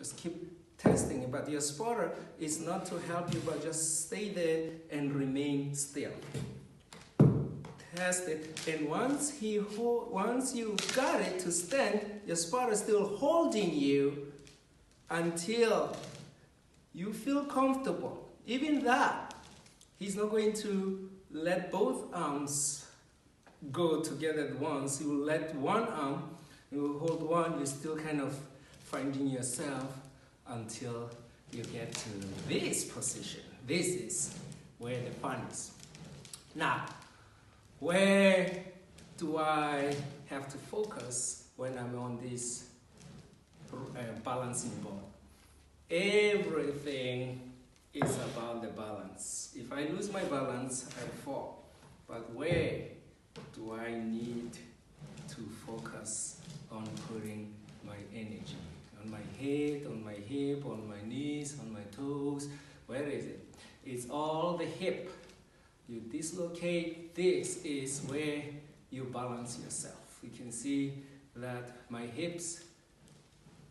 Just keep testing it. But your spotter is not to help you, but just stay there and remain still. Test it, and once you got it to stand, your spotter is still holding you until you feel comfortable. Even that, he's not going to let both arms go together at once. He will let one arm, you will hold one, you're still kind of finding yourself until you get to this position. This is where the fun is. Now, where do I have to focus when I'm on this balancing board? Everything is about the balance. If I lose my balance, I fall. But where do I need to focus on putting my energy? On my head, on my hip, on my knees, on my toes? Where is it? It's all the hip. You dislocate, this is where you balance yourself. You can see that my hips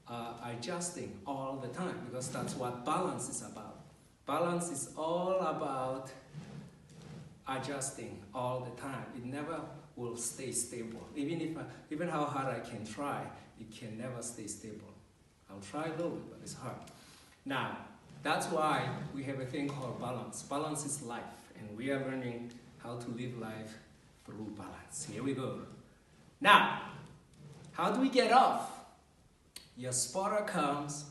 are adjusting all the time because that's what balance is about. Balance is all about adjusting all the time. It never will stay stable. Even how hard I can try, it can never stay stable. I'll try a little bit, but it's hard. Now, that's why we have a thing called balance. Balance is life. And we are learning how to live life through balance. Here we go. Now, how do we get off? Your spotter comes,